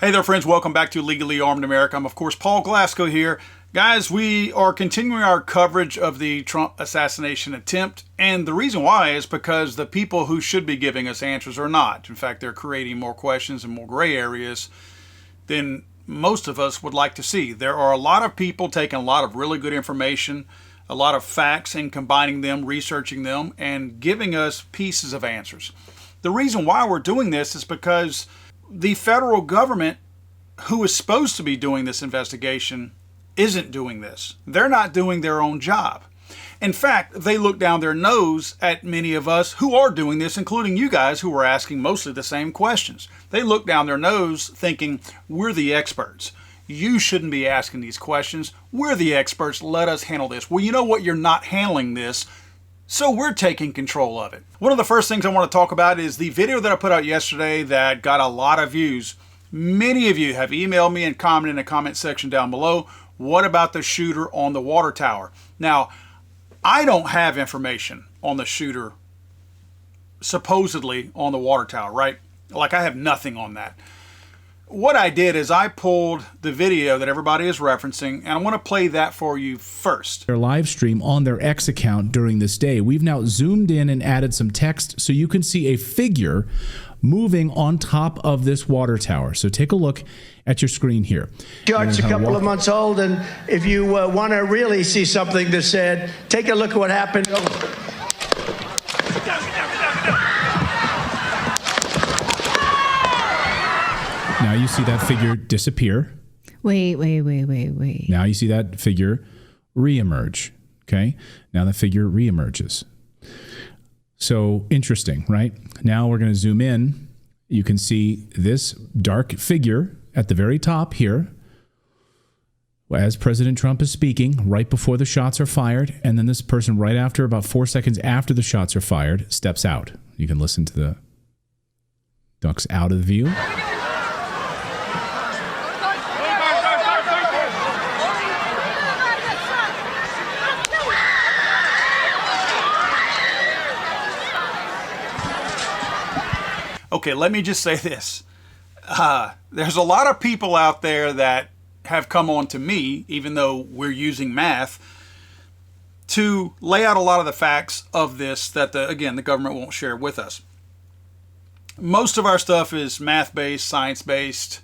Hey there, friends. Welcome back to Legally Armed America. I'm, of course, Paul Glasgow here. Guys, we are continuing our coverage of the Trump assassination attempt, and the reason why is because the people who should be giving us answers are not. In fact, they're creating more questions and more gray areas than most of us would like to see. There are a lot of people taking a lot of really good information, a lot of facts, and combining them, researching them, and giving us pieces of answers. The reason why we're doing this is because the federal government, who is supposed to be doing this investigation, isn't doing this. They're not doing their own job. In fact, they look down their nose at many of us who are doing this, including you guys who are asking mostly the same questions. They look down their nose thinking, we're the experts. You shouldn't be asking these questions. We're the experts. Let us handle this. Well, you know what? You're not handling this. So we're taking control of it. One of the first things I want to talk about is the video that I put out yesterday that got a lot of views. Many of you have emailed me and commented in the comment section down below. What about the shooter on the water tower? Now, I don't have information on the shooter supposedly on the water tower, right? Like, I have nothing on that. What I did is I pulled the video that everybody is referencing, and I want to play that for you first. Their live stream on their X account during this day. We've now zoomed in and added some text so you can see a figure moving on top of this water tower. So take a look at your screen here. Chart's a couple of months old, and if you want to really see something that's said, take a look at what happened. Now you see that figure disappear. Wait. Now you see that figure reemerge. Okay. Now the figure reemerges. So interesting, right? Now we're going to zoom in. You can see this dark figure at the very top here as President Trump is speaking right before the shots are fired. And then this person right after, about 4 seconds after the shots are fired, steps out. You can listen to the ducks out of the view. Okay, let me just say this. There's a lot of people out there that have come on to me, even though we're using math, to lay out a lot of the facts of this that, again, the government won't share with us. Most of our stuff is math-based, science-based.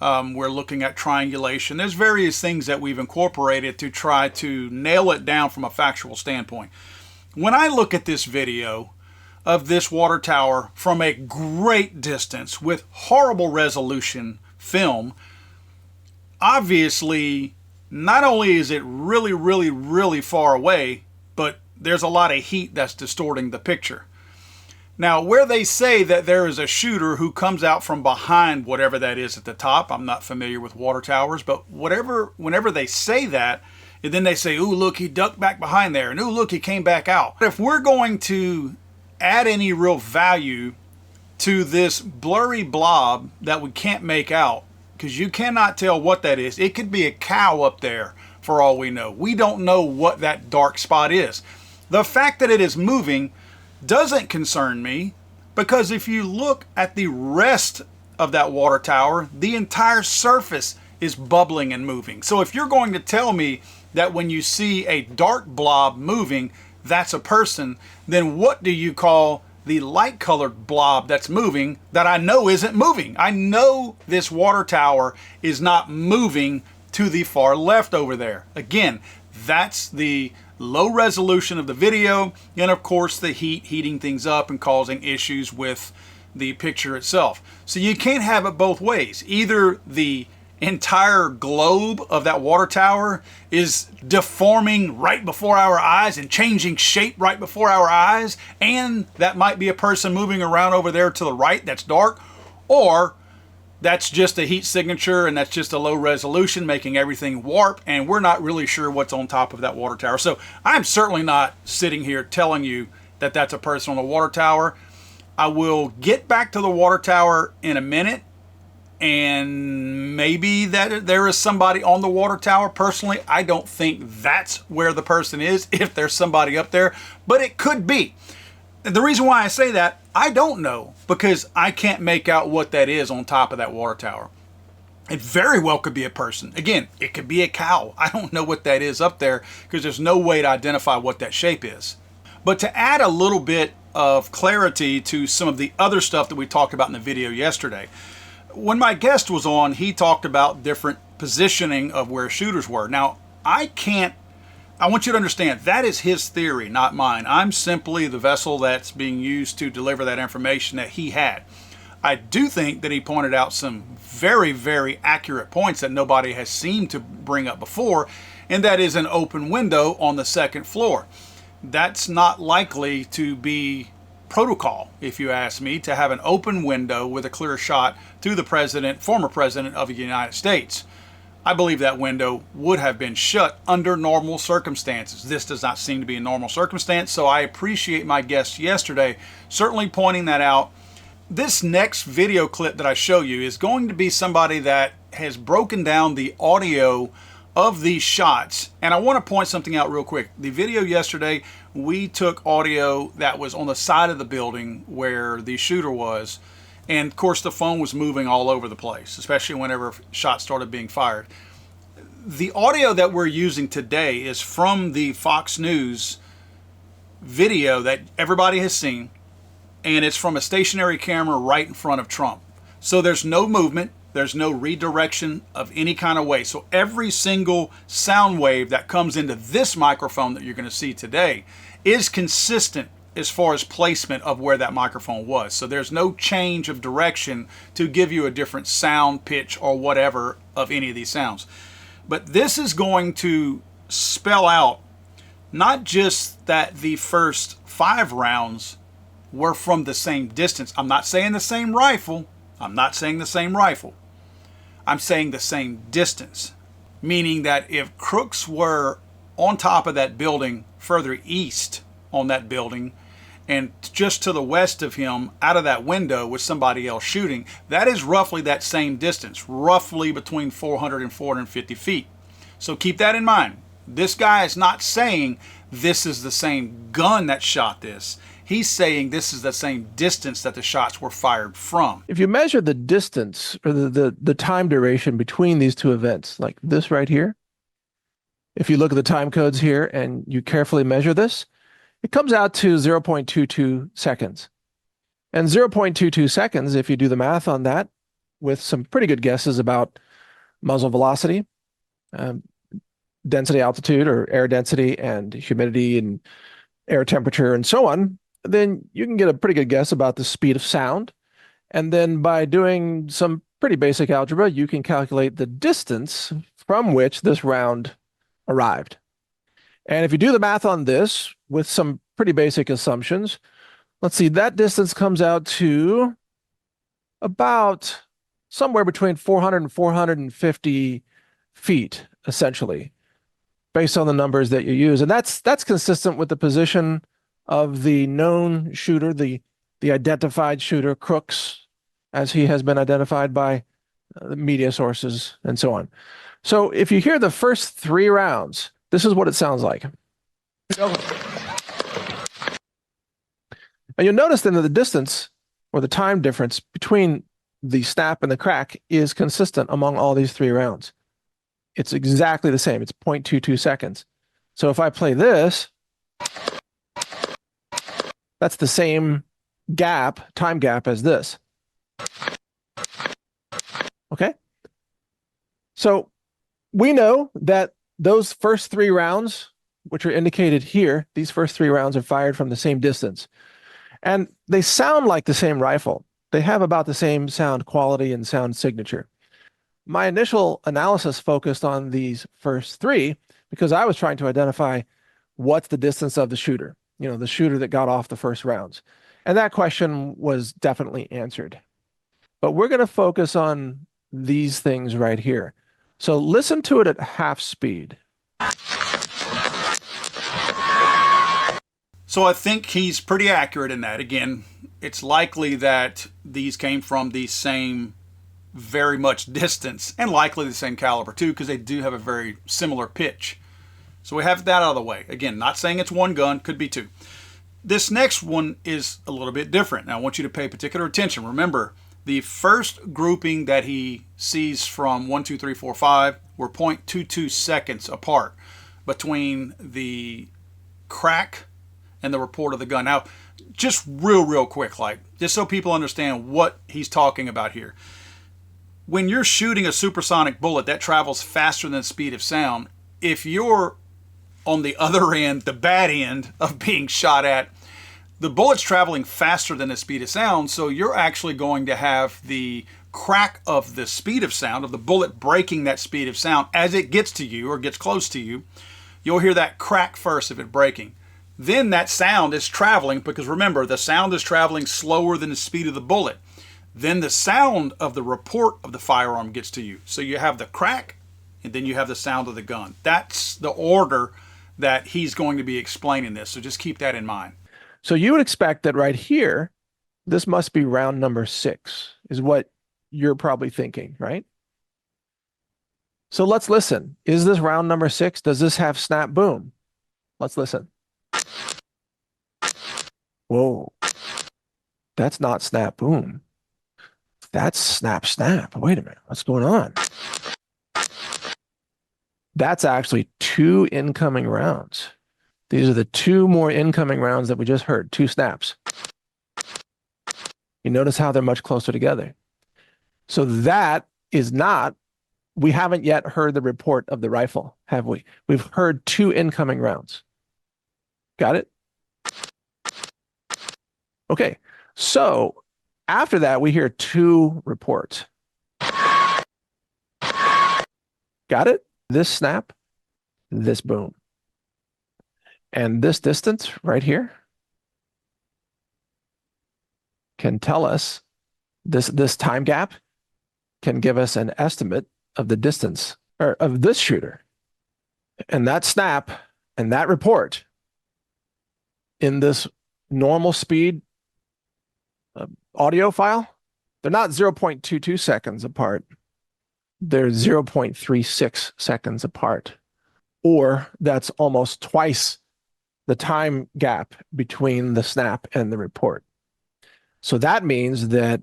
We're looking at triangulation. There's various things that we've incorporated to try to nail it down from a factual standpoint. When I look at this video of this water tower from a great distance with horrible resolution film, obviously, not only is it really far away, but there's a lot of heat that's distorting the picture. Now, where they say that there is a shooter who comes out from behind whatever that is at the top, I'm not familiar with water towers, but whenever they say that, and then they say, ooh, look, he ducked back behind there, and ooh, look, he came back out. If we're going to add any real value to this blurry blob that we can't make out, because you cannot tell what that is. It could be a cow up there for all we know. We don't know what that dark spot is. The fact that it is moving doesn't concern me, because if you look at the rest of that water tower, the entire surface is bubbling and moving. So if you're going to tell me that when you see a dark blob moving, that's a person, then what do you call the light colored blob that's moving that I know isn't moving? I know this water tower is not moving to the far left over there. Again, that's the low resolution of the video, and of course the heat heating things up and causing issues with the picture itself. So you can't have it both ways. Either the entire globe of that water tower is deforming right before our eyes and changing shape right before our eyes, and that might be a person moving around over there to the right that's dark, or that's just a heat signature and that's just a low resolution making everything warp, and we're not really sure what's on top of that water tower. So I'm certainly not sitting here telling you that that's a person on the water tower. I will get back to the water tower in a minute, and maybe that there is somebody on the water tower. Personally, I don't think that's where the person is, if there's somebody up there, but it could be. The reason why I say that, I don't know, because I can't make out what that is on top of that water tower. It very well could be a person. Again, it could be a cow. I don't know what that is up there because there's no way to identify what that shape is. But to add a little bit of clarity to some of the other stuff that we talked about in the video yesterday, when my guest was on, he talked about different positioning of where shooters were. Now, I want you to understand that is his theory, not mine. I'm simply the vessel that's being used to deliver that information that he had. I do think that he pointed out some very, very accurate points that nobody has seemed to bring up before, and that is an open window on the second floor. That's not likely to be protocol, if you ask me, to have an open window with a clear shot to the president, former president of the United States. I believe that window would have been shut under normal circumstances. This does not seem to be a normal circumstance, so I appreciate my guest yesterday certainly pointing that out. This next video clip that I show you is going to be somebody that has broken down the audio of these shots. And I want to point something out real quick. The video yesterday, we took audio that was on the side of the building where the shooter was. And of course the phone was moving all over the place, especially whenever shots started being fired. The audio that we're using today is from the Fox News video that everybody has seen. And it's from a stationary camera right in front of Trump. So there's no movement, there's no redirection of any kind of way. So every single sound wave that comes into this microphone that you're going to see today is consistent as far as placement of where that microphone was. So there's no change of direction to give you a different sound, pitch, or whatever of any of these sounds. But this is going to spell out not just that the first 5 rounds were from the same distance. I'm not saying the same rifle. I'm saying the same distance. Meaning that if Crooks were on top of that building further east on that building and just to the west of him out of that window with somebody else shooting, that is roughly that same distance, roughly between 400 and 450 feet. So keep that in mind. This guy is not saying this is the same gun that shot this. He's saying this is the same distance that the shots were fired from. If you measure the distance or the time duration between these two events, like this right here, if you look at the time codes here and you carefully measure this, it comes out to 0.22 seconds. And 0.22 seconds, if you do the math on that, with some pretty good guesses about muzzle velocity, density altitude or air density and humidity and air temperature and so on, then you can get a pretty good guess about the speed of sound. And then by doing some pretty basic algebra, you can calculate the distance from which this round arrived. And if you do the math on this with some pretty basic assumptions, let's see, that distance comes out to about somewhere between 400 and 450 feet, essentially, based on the numbers that you use. And that's consistent with the position of the known shooter, the identified shooter, Crooks, as he has been identified by the media sources and so on. So if you hear the first 3 rounds, this is what it sounds like. And you'll notice then that the distance or the time difference between the snap and the crack is consistent among all these 3 rounds. It's exactly the same. It's 0.22 seconds. So if I play this, that's the same time gap as this. Okay? So we know that those first 3 rounds, which are indicated here, these first 3 rounds are fired from the same distance. And they sound like the same rifle. They have about the same sound quality and sound signature. My initial analysis focused on these first 3 because I was trying to identify what's the distance of the shooter, the shooter that got off the first rounds. And that question was definitely answered. But we're going to focus on these things right here. So listen to it at half speed. So I think he's pretty accurate in that. Again, it's likely that these came from the same very much distance and likely the same caliber too, because they do have a very similar pitch. So we have that out of the way. Again, not saying it's one gun, could be 2. This next one is a little bit different. Now I want you to pay particular attention. Remember, The first grouping that he sees from 1, 2, 3, 4, 5 were 0.22 seconds apart between the crack and the report of the gun. Now, just real quick, like, just so people understand what he's talking about here. When you're shooting a supersonic bullet that travels faster than the speed of sound, if you're on the other end, the bad end of being shot at, the bullet's traveling faster than the speed of sound, so you're actually going to have the crack of the speed of sound, of the bullet breaking that speed of sound as it gets to you or gets close to you. You'll hear that crack first of it breaking. Then that sound is traveling, because remember, the sound is traveling slower than the speed of the bullet. Then the sound of the report of the firearm gets to you. So you have the crack, and then you have the sound of the gun. That's the order that he's going to be explaining this. So just keep that in mind. So you would expect that right here, this must be round number 6, is what you're probably thinking, right? So let's listen. Is this round number 6? Does this have snap boom? Let's listen. Whoa. That's not snap boom. That's snap snap. Wait a minute. What's going on? That's actually 2 incoming rounds. These are the 2 more incoming rounds that we just heard, 2 snaps. You notice how they're much closer together. So that is not, we haven't yet heard the report of the rifle, have we? We've heard 2 incoming rounds. Got it? Okay, so after that, we hear 2 reports. Got it? This snap, this boom. And this distance right here can tell us, this time gap can give us an estimate of the distance or of this shooter. And that snap and that report in this normal speed audio file, they're not 0.22 seconds apart. They're 0.36 seconds apart. Or that's almost twice the time gap between the snap and the report. So that means that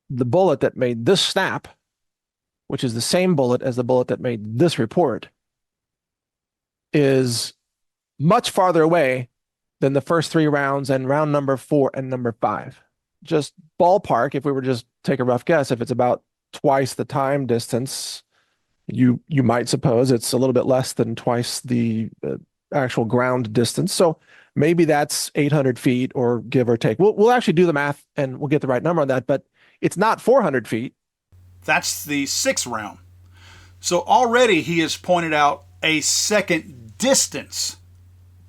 the bullet that made this snap, which is the same bullet as the bullet that made this report, is much farther away than the first 3 rounds and round number 4 and number 5. Just ballpark, if we were just take a rough guess, if it's about twice the time distance, you might suppose it's a little bit less than twice the actual ground distance. So maybe that's 800 feet or give or take. We'll actually do the math and we'll get the right number on that, but it's not 400 feet. That's the 6th round. So already he has pointed out a second distance,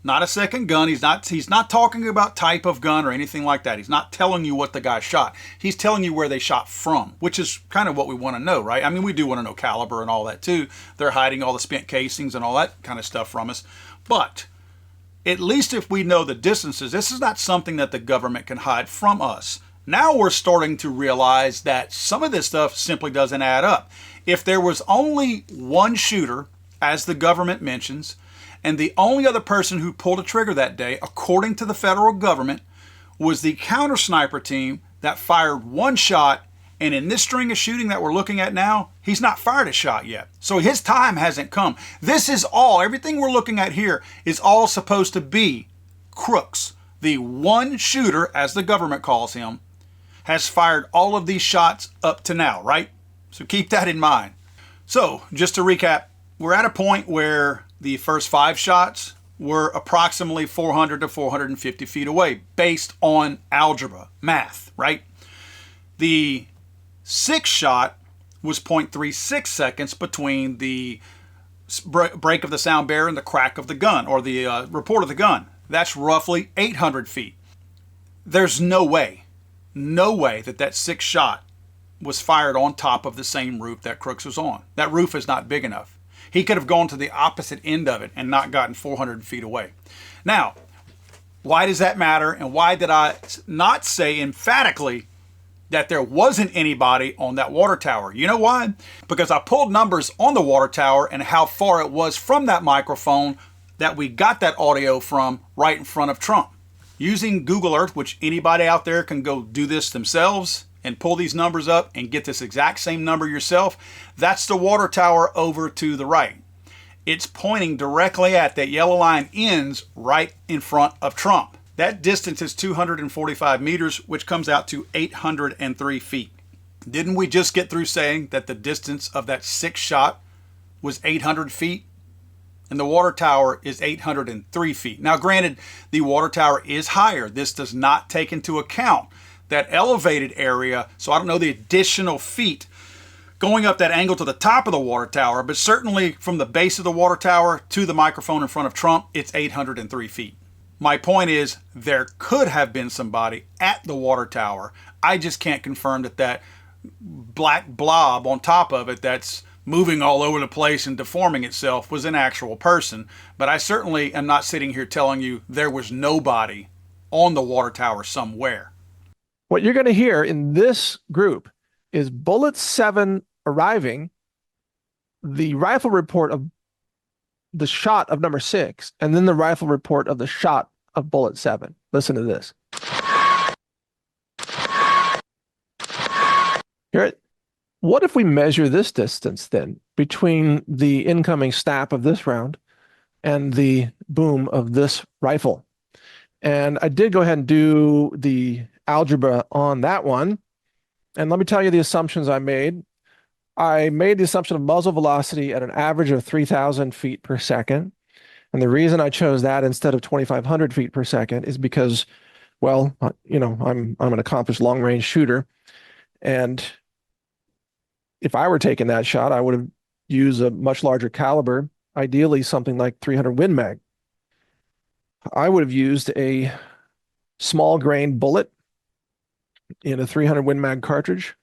not a second gun. He's not talking about type of gun or anything like that. He's not telling you what the guy shot. He's telling you where they shot from, which is kind of what we want to know, right? I mean, we do want to know caliber and all that too. They're hiding all the spent casings and all that kind of stuff from us. But at least if we know the distances, this is not something that the government can hide from us. Now we're starting to realize that some of this stuff simply doesn't add up. If there was only one shooter, as the government mentions, and the only other person who pulled a trigger that day, according to the federal government, was the counter sniper team that fired 1 shot, and in this string of shooting that we're looking at now, he's not fired a shot yet. So his time hasn't come. This is all, everything we're looking at here is all supposed to be Crooks. The one shooter, as the government calls him, has fired all of these shots up to now, right? So keep that in mind. So just to recap, we're at a point where the first 5 shots were approximately 400 to 450 feet away based on algebra, math, right? The 6th shot was 0.36 seconds between the break of the sound barrier and the crack of the gun, or the report of the gun. That's roughly 800 feet. There's no way that 6th shot was fired on top of the same roof that Crooks was on. That roof is not big enough. He could have gone to the opposite end of it and not gotten 400 feet away. Now, why does that matter? And why did I not say emphatically that there wasn't anybody on that water tower? You know why? Because I pulled numbers on the water tower and how far it was from that microphone that we got that audio from right in front of Trump. Using Google Earth, which anybody out there can go do this themselves and pull these numbers up and get this exact same number yourself, that's the water tower over to the right. It's pointing directly at that yellow line, ends right in front of Trump. That distance is 245 meters, which comes out to 803 feet. Didn't we just get through saying that the distance of that sixth shot was 800 feet? And the water tower is 803 feet. Now, granted, the water tower is higher. This does not take into account that elevated area, so I don't know the additional feet going up that angle to the top of the water tower, but certainly from the base of the water tower to the microphone in front of Trump, it's 803 feet. My point is, there could have been somebody at the water tower. I just can't confirm that that black blob on top of it that's moving all over the place and deforming itself was an actual person. But I certainly am not sitting here telling you there was nobody on the water tower somewhere. What you're going to hear in this group is Bullet 7 arriving, the rifle report of the shot of number 6, and then the rifle report of the shot of Bullet 7. Listen to this. Hear it? What if we measure this distance then between the incoming snap of this round and the boom of this rifle? And I did go ahead and do the algebra on that one. And let me tell you the assumptions I made. I made the assumption of muzzle velocity at an average of 3,000 feet per second. And the reason I chose that instead of 2,500 feet per second is because, well, you know, I'm an accomplished long-range shooter. And if I were taking that shot, I would have used a much larger caliber, ideally something like 300 Win Mag. I would have used a small grain bullet in a 300 Win Mag cartridge.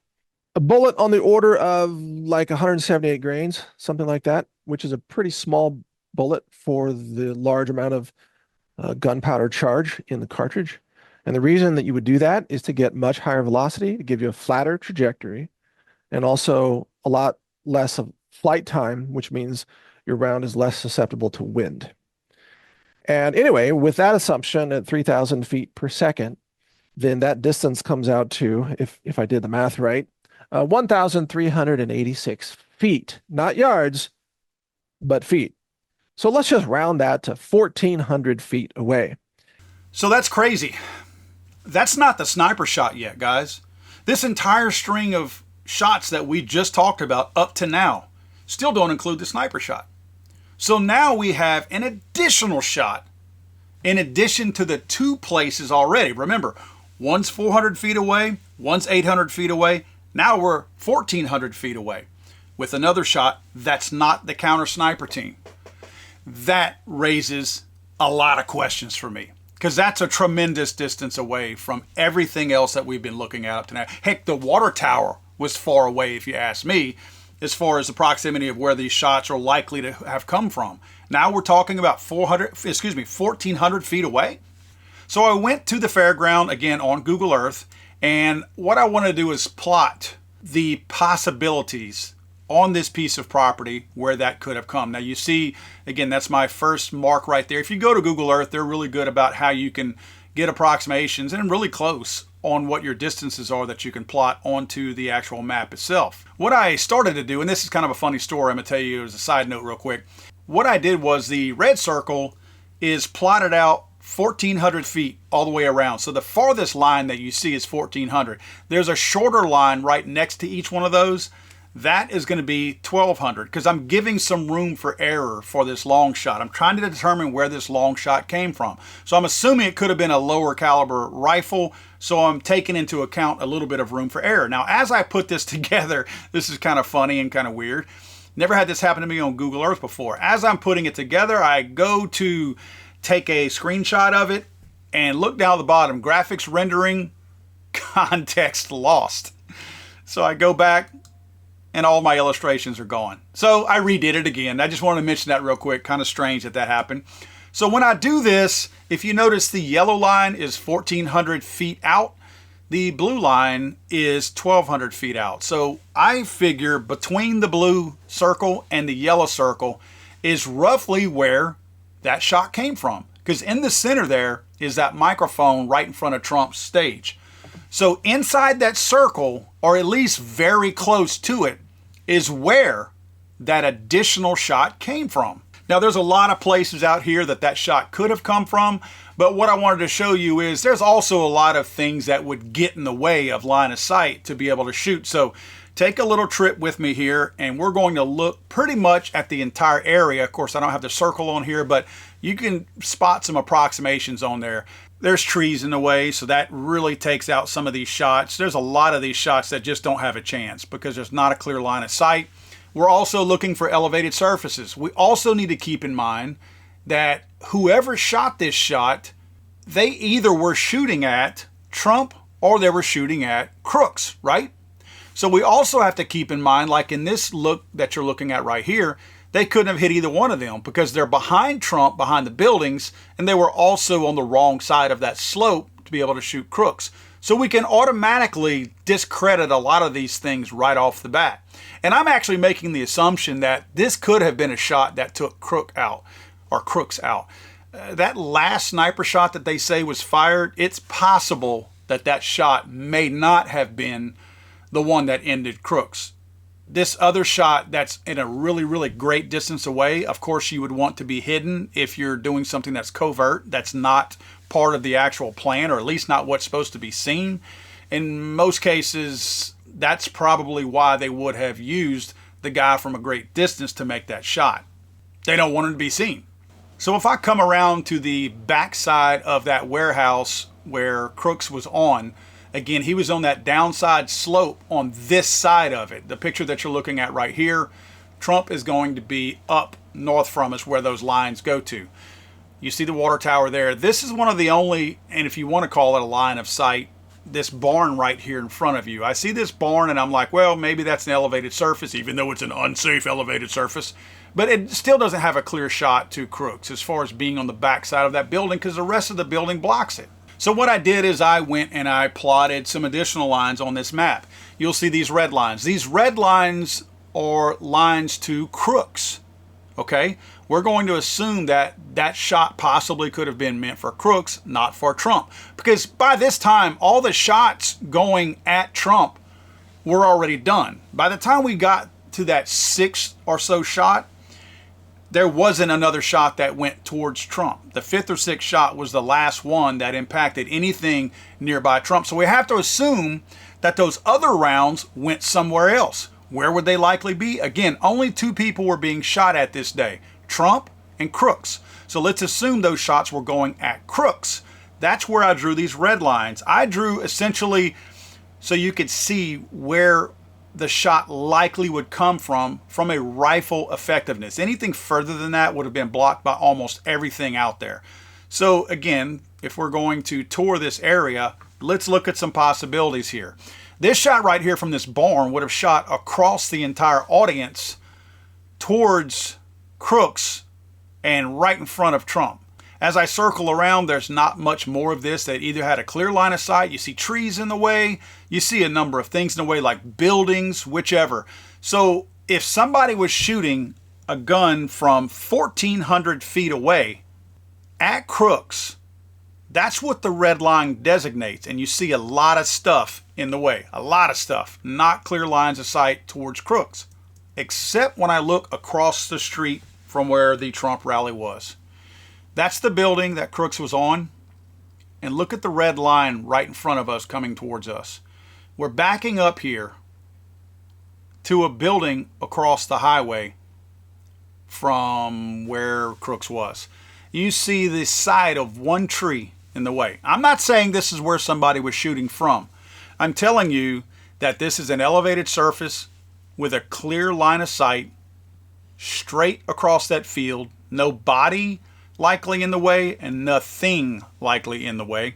A bullet on the order of like 178 grains, something like that, which is a pretty small bullet for the large amount of gunpowder charge in the cartridge. And the reason that you would do that is to get much higher velocity, to give you a flatter trajectory, and also a lot less of flight time, which means your round is less susceptible to wind. And anyway, with that assumption at 3,000 feet per second, then that distance comes out to, if I did the math right, 1,386 feet, not yards, but feet. So let's just round that to 1,400 feet away. So that's crazy. That's not the sniper shot yet, guys. This entire string of shots that we just talked about up to now still don't include the sniper shot. So now we have an additional shot in addition to the two places already. Remember, one's 400 feet away, one's 800 feet away. Now we're 1,400 feet away with another shot that's not the counter sniper team. That raises a lot of questions for me, because that's a tremendous distance away from everything else that we've been looking at up to now. Heck, the water tower was far away, if you ask me, as far as the proximity of where these shots are likely to have come from. Now we're talking about 1,400 feet away. So I went to the fairground again on Google Earth, and what I want to do is plot the possibilities on this piece of property where that could have come. Now you see, again, that's my first mark right there. If you go to Google Earth, they're really good about how you can get approximations and really close on what your distances are that you can plot onto the actual map itself. What I started to do, and this is kind of a funny story, I'm going to tell you as a side note real quick. What I did was the red circle is plotted out 1,400 feet all the way around. So the farthest line that you see is 1,400. There's a shorter line right next to each one of those. That is going to be 1,200 because I'm giving some room for error for this long shot. I'm trying to determine where this long shot came from. So I'm assuming it could have been a lower caliber rifle. So I'm taking into account a little bit of room for error. Now, as I put this together, this is kind of funny and kind of weird. Never had this happen to me on Google Earth before. As I'm putting it together, I go to take a screenshot of it and look down at the bottom, graphics rendering, context lost. So I go back and all my illustrations are gone. So I redid it again. I just wanted to mention that real quick. Kind of strange that happened. So when I do this, if you notice the yellow line is 1,400 feet out, the blue line is 1,200 feet out. So I figure between the blue circle and the yellow circle is roughly where that shot came from. Because in the center there is that microphone right in front of Trump's stage. So inside that circle, or at least very close to it, is where that additional shot came from. Now, there's a lot of places out here that shot could have come from, but what I wanted to show you is there's also a lot of things that would get in the way of line of sight to be able to shoot. So take a little trip with me here, and we're going to look pretty much at the entire area. Of course, I don't have the circle on here, but you can spot some approximations on there. There's trees in the way, so that really takes out some of these shots. There's a lot of these shots that just don't have a chance because there's not a clear line of sight. We're also looking for elevated surfaces. We also need to keep in mind that whoever shot this shot, they either were shooting at Trump or they were shooting at Crooks, right? So we also have to keep in mind, like in this look that you're looking at right here, they couldn't have hit either one of them because they're behind Trump, behind the buildings, and they were also on the wrong side of that slope to be able to shoot Crooks. So we can automatically discredit a lot of these things right off the bat. And I'm actually making the assumption that this could have been a shot that took Crooks out. That last sniper shot that they say was fired, it's possible that shot may not have been the one that ended Crooks. This other shot that's in a really, really great distance away, of course you would want to be hidden if you're doing something that's covert, that's not part of the actual plan, or at least not what's supposed to be seen. In most cases, that's probably why they would have used the guy from a great distance to make that shot. They don't want him to be seen. So if I come around to the backside of that warehouse where Crooks was on, again, he was on that downside slope on this side of it. The picture that you're looking at right here, Trump is going to be up north from us where those lines go to. You see the water tower there. This is one of the only, and if you want to call it a line of sight, this barn right here in front of you. I see this barn and I'm like, well, maybe that's an elevated surface, even though it's an unsafe elevated surface. But it still doesn't have a clear shot to Crooks as far as being on the backside of that building because the rest of the building blocks it. So what I did is I went and I plotted some additional lines on this map. You'll see these red lines. These red lines are lines to Crooks. Okay? We're going to assume that shot possibly could have been meant for Crooks, not for Trump. Because by this time, all the shots going at Trump were already done. By the time we got to that sixth or so shot, there wasn't another shot that went towards Trump. The fifth or sixth shot was the last one that impacted anything nearby Trump. So we have to assume that those other rounds went somewhere else. Where would they likely be? Again, only two people were being shot at this day, Trump and Crooks. So let's assume those shots were going at Crooks. That's where I drew these red lines. I drew essentially so you could see where the shot likely would come from a rifle effectiveness. Anything further than that would have been blocked by almost everything out there. So again, if we're going to tour this area, let's look at some possibilities here. This shot right here from this barn would have shot across the entire audience towards Crooks and right in front of Trump. As I circle around, there's not much more of this that either had a clear line of sight. You see trees in the way. You see a number of things in the way like buildings, whichever. So if somebody was shooting a gun from 1,400 feet away at Crooks, that's what the red line designates. And you see a lot of stuff in the way. A lot of stuff. Not clear lines of sight towards Crooks. Except when I look across the street from where the Trump rally was. That's the building that Crooks was on. And look at the red line right in front of us coming towards us. We're backing up here to a building across the highway from where Crooks was. You see the side of one tree in the way. I'm not saying this is where somebody was shooting from. I'm telling you that this is an elevated surface with a clear line of sight straight across that field. No body likely in the way and nothing likely in the way.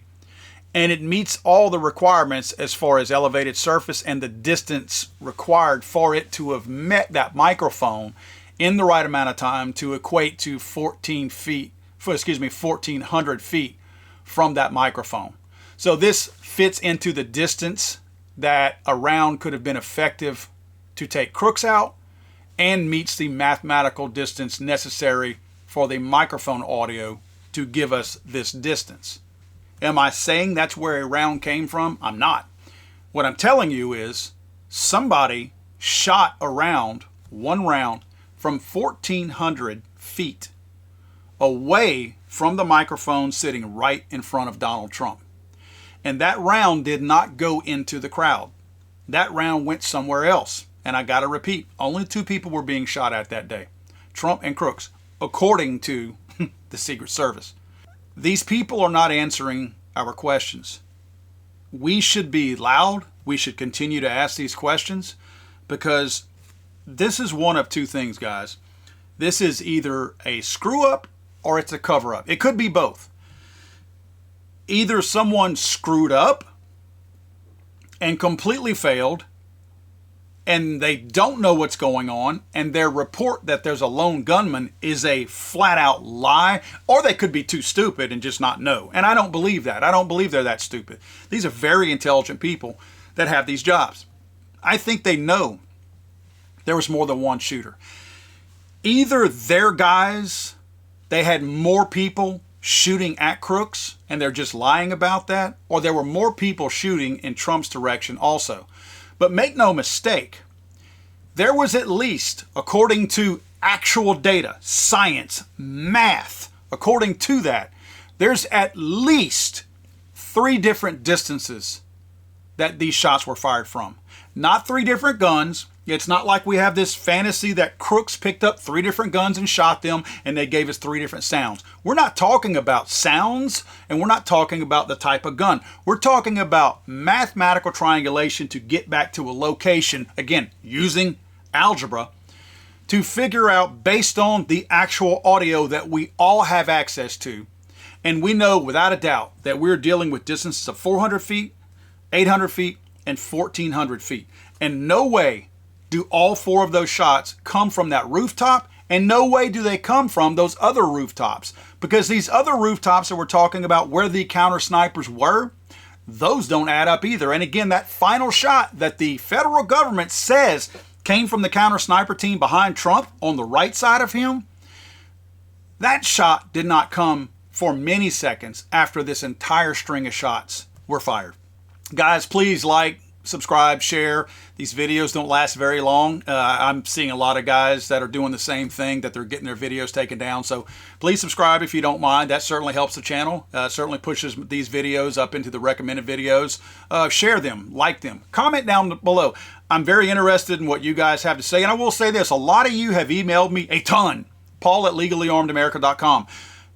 And it meets all the requirements as far as elevated surface and the distance required for it to have met that microphone in the right amount of time to equate to 1,400 feet from that microphone. So this fits into the distance that a round could have been effective to take Crooks out and meets the mathematical distance necessary for the microphone audio to give us this distance. Am I saying that's where a round came from? I'm not. What I'm telling you is somebody shot a round, one round, from 1,400 feet away from the microphone sitting right in front of Donald Trump. And that round did not go into the crowd. That round went somewhere else. And I got to repeat, only 2 people were being shot at that day, Trump and Crooks, according to the Secret Service. These people are not answering our questions. We should be loud. We should continue to ask these questions, because this is one of 2 things, guys. This is either a screw up or it's a cover up. It could be both. Either someone screwed up and completely failed, and they don't know what's going on, and their report that there's a lone gunman is a flat out lie, or they could be too stupid and just not know. And I don't believe that. I don't believe they're that stupid. These are very intelligent people that have these jobs. I think they know there was more than one shooter. Either their guys, they had more people shooting at Crooks and they're just lying about that, or there were more people shooting in Trump's direction also. But make no mistake, there was at least, according to actual data, science, math, according to that, there's at least 3 different distances that these shots were fired from. Not 3 different guns. It's not like we have this fantasy that Crooks picked up 3 different guns and shot them and they gave us 3 different sounds. We're not talking about sounds, and we're not talking about the type of gun. We're talking about mathematical triangulation to get back to a location, again, using algebra, to figure out based on the actual audio that we all have access to. And we know without a doubt that we're dealing with distances of 400 feet, 800 feet, and 1,400 feet. And no way do all 4 of those shots come from that rooftop, and no way do they come from those other rooftops, because these other rooftops that we're talking about where the counter snipers were, those don't add up either. And again, that final shot that the federal government says came from the counter sniper team behind Trump on the right side of him, that shot did not come for many seconds after this entire string of shots were fired. Guys, please like, subscribe, share. These videos don't last very long. I'm seeing a lot of guys that are doing the same thing, that they're getting their videos taken down. So please subscribe if you don't mind. That certainly helps the channel. Certainly pushes these videos up into the recommended videos. Share them, like them, comment down below. I'm very interested in what you guys have to say. And I will say this, a lot of you have emailed me a ton. Paul@legallyarmedamerica.com.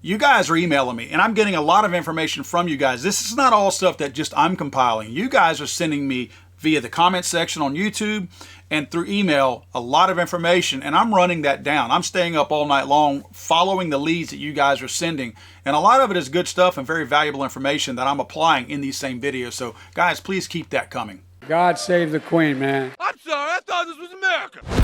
You guys are emailing me, and I'm getting a lot of information from you guys. This is not all stuff that just I'm compiling. You guys are sending me via the comment section on YouTube and through email a lot of information, and I'm running that down. I'm staying up all night long following the leads that you guys are sending, and a lot of it is good stuff and very valuable information that I'm applying in these same videos. So guys, please keep that coming. God save the Queen, man. I'm sorry, I thought this was America.